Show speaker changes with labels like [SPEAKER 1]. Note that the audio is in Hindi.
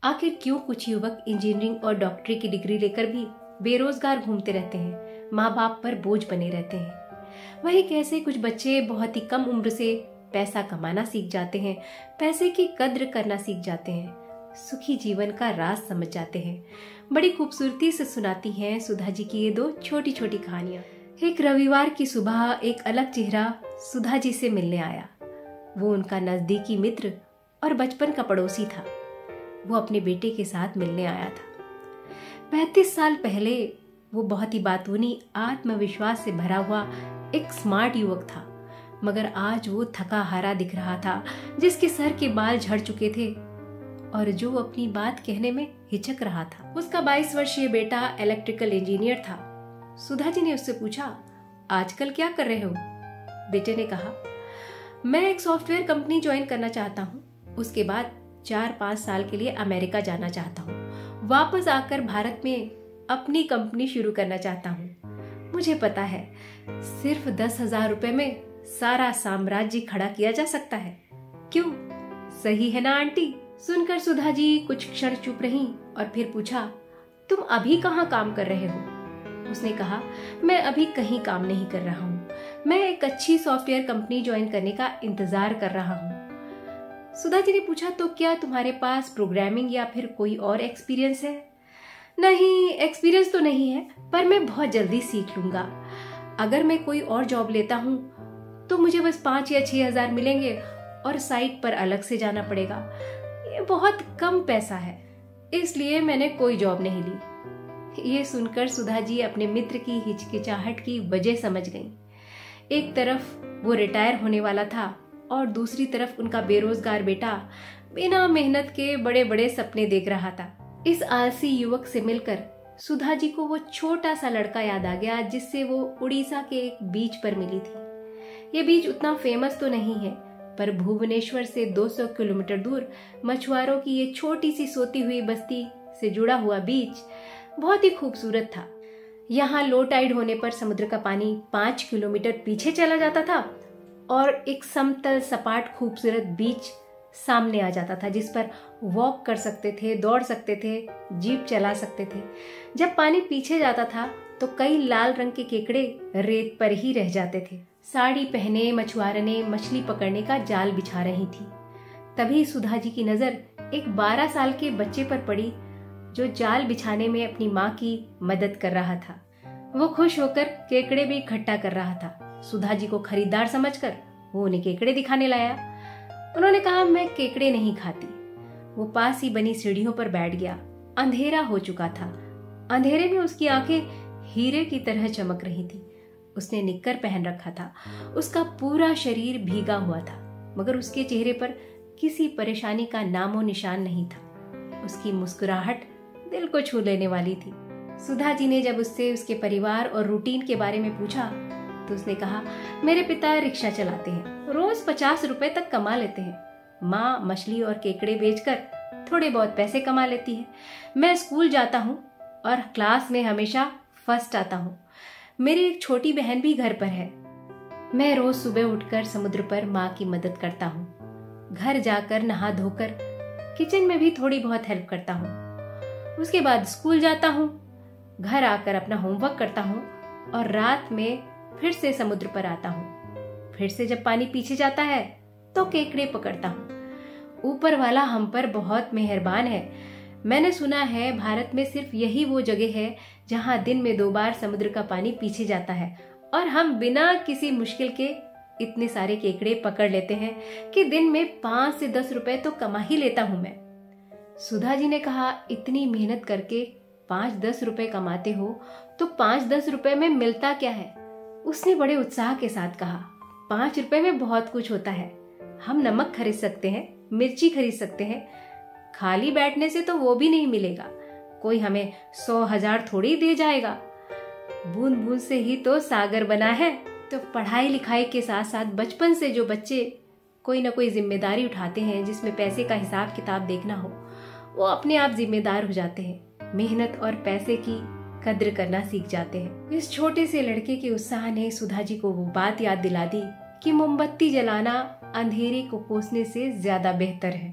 [SPEAKER 1] आखिर क्यों कुछ युवक इंजीनियरिंग और डॉक्टरी की डिग्री लेकर भी बेरोजगार घूमते रहते हैं, माँ बाप पर बोझ बने रहते हैं। वहीं कैसे कुछ बच्चे बहुत ही कम उम्र से पैसा कमाना सीख जाते हैं, पैसे की कद्र करना सीख जाते हैं, सुखी जीवन का राज समझ जाते हैं। बड़ी खूबसूरती से सुनाती हैं सुधा जी की ये दो छोटी छोटी कहानियां। एक रविवार की सुबह एक अलग चेहरा सुधा जी से मिलने आया। वो उनका नजदीकी मित्र और बचपन का पड़ोसी था। वो अपने बेटे के साथ मिलने आया था। 35 साल पहले वो बहुत ही बातूनी, आत्मविश्वास से भरा हुआ एक स्मार्ट युवक था, मगर आज वो थका हारा दिख रहा था, जिसके सर के बाल झड़ चुके थे और जो अपनी बात कहने में हिचक रहा था। उसका 22 वर्षीय बेटा इलेक्ट्रिकल इंजीनियर था। सुधा जी ने उससे पूछा, आजकल क्या कर रहे हो? बेटे ने कहा, मैं एक सॉफ्टवेयर कंपनी ज्वाइन करना चाहता हूँ। उसके बाद 4-5 साल के लिए अमेरिका जाना चाहता हूँ। वापस आकर भारत में अपनी कंपनी शुरू करना चाहता हूँ। मुझे पता है सिर्फ 10,000 रुपए में सारा साम्राज्य खड़ा किया जा सकता है। क्यों, सही है ना आंटी? सुनकर सुधा जी कुछ क्षण चुप रहीं और फिर पूछा, तुम अभी कहाँ काम कर रहे हो? उसने कहा, मैं अभी कहीं काम नहीं कर रहा हूँ। मैं एक अच्छी सॉफ्टवेयर कंपनी ज्वाइन करने का इंतजार कर रहा हूँ। सुधा जी ने पूछा, तो क्या तुम्हारे पास प्रोग्रामिंग या फिर कोई और एक्सपीरियंस है? नहीं, एक्सपीरियंस तो नहीं है, पर मैं बहुत जल्दी सीख लूंगा। अगर मैं कोई और जॉब लेता हूँ तो मुझे बस 5 या 6 हजार मिलेंगे और साइट पर अलग से जाना पड़ेगा। ये बहुत कम पैसा है, इसलिए मैंने कोई जॉब नहीं ली। ये सुनकर सुधा जी अपने मित्र की हिचकिचाहट की वजह समझ गईं। एक तरफ वो रिटायर होने वाला था और दूसरी तरफ उनका बेरोजगार बेटा बिना मेहनत के बड़े बड़े सपने देख रहा था। इस आलसी युवक से मिलकर सुधा जी को वो छोटा सा लड़का याद आ गया, जिससे वो उड़ीसा के एक बीच पर मिली थी। ये बीच उतना फेमस तो नहीं है, पर भुवनेश्वर से 200 किलोमीटर दूर मछुआरों की ये छोटी सी सोती हुई बस्ती से जुड़ा हुआ बीच बहुत ही खूबसूरत था। यहाँ लो टाइड होने पर समुद्र का पानी 5 किलोमीटर पीछे चला जाता था और एक समतल सपाट खूबसूरत बीच सामने आ जाता था, जिस पर वॉक कर सकते थे, दौड़ सकते थे, जीप चला सकते थे। जब पानी पीछे जाता था तो कई लाल रंग के केकड़े रेत पर ही रह जाते थे। साड़ी पहने मछुआरने मछली पकड़ने का जाल बिछा रही थी। तभी सुधा जी की नजर एक 12 साल के बच्चे पर पड़ी, जो जाल बिछाने में अपनी माँ की मदद कर रहा था। वो खुश होकर केकड़े भी इकट्ठा कर रहा था। सुधा जी को खरीदार समझकर वो उन्हें केकड़े दिखाने लाया। उन्होंने कहा, मैं केकड़े नहीं खाती। वो पास ही बनी सीढ़ियों पर बैठ गया। अंधेरा हो चुका था। अंधेरे में उसकी आंखें हीरे की तरह चमक रही थी। उसने निक्कर पहन रखा था। उसका पूरा शरीर भीगा हुआ था, मगर उसके चेहरे पर किसी परेशानी का नामो निशान नहीं था। उसकी मुस्कुराहट दिल को छू लेने वाली थी। सुधा जी ने जब उससे उसके परिवार और रूटीन के बारे में पूछा तो उसने कहा, मेरे पिता रिक्शा चलाते हैं, रोज 50 रुपए तक कमा लेते हैं। माँ मछली और केकड़े बेचकर थोड़े बहुत पैसे कमा लेती है। मैं स्कूल जाता हूँ और क्लास में हमेशा फर्स्ट आता हूँ। मेरी एक छोटी बहन भी घर पर है। मैं रोज सुबह उठकर समुद्र पर माँ की मदद करता हूँ। घर जाकर नहा धोकर किचन में भी थोड़ी बहुत हेल्प करता हूँ। उसके बाद स्कूल जाता हूँ, घर आकर अपना होमवर्क करता हूँ और रात में फिर से समुद्र पर आता हूँ। फिर से जब पानी पीछे जाता है तो केकड़े पकड़ता हूँ। ऊपर वाला हम पर बहुत मेहरबान है। मैंने सुना है भारत में सिर्फ यही वो जगह है जहाँ दिन में 2 बार समुद्र का पानी पीछे जाता है और हम बिना किसी मुश्किल के इतने सारे केकड़े पकड़ लेते हैं कि दिन में 5 से 10 रुपए तो कमा ही लेता हूँ मैं। सुधा जी ने कहा, इतनी मेहनत करके 5-10 रुपए कमाते हो तो 5-10 रुपए में मिलता क्या है? उसने बड़े उत्साह के साथ कहा, 5 रुपए में बहुत कुछ होता है। हम नमक खरीद सकते हैं, मिर्ची खरीद सकते हैं। खाली बैठने से तो वो भी नहीं मिलेगा। कोई हमें 100,000 थोड़ी दे जाएगा। बूंद बूंद से ही तो सागर बना है। तो पढ़ाई लिखाई के साथ साथ बचपन से जो बच्चे कोई ना कोई जिम्मेदारी उठाते हैं जिसमें पैसे का हिसाब किताब देखना हो, वो अपने आप जिम्मेदार हो जाते हैं। मेहनत और पैसे की कद्र करना सीख जाते हैं। इस छोटे से लड़के के उत्साह ने सुधा जी को वो बात याद दिला दी कि मोमबत्ती जलाना अंधेरे को कोसने से ज्यादा बेहतर है।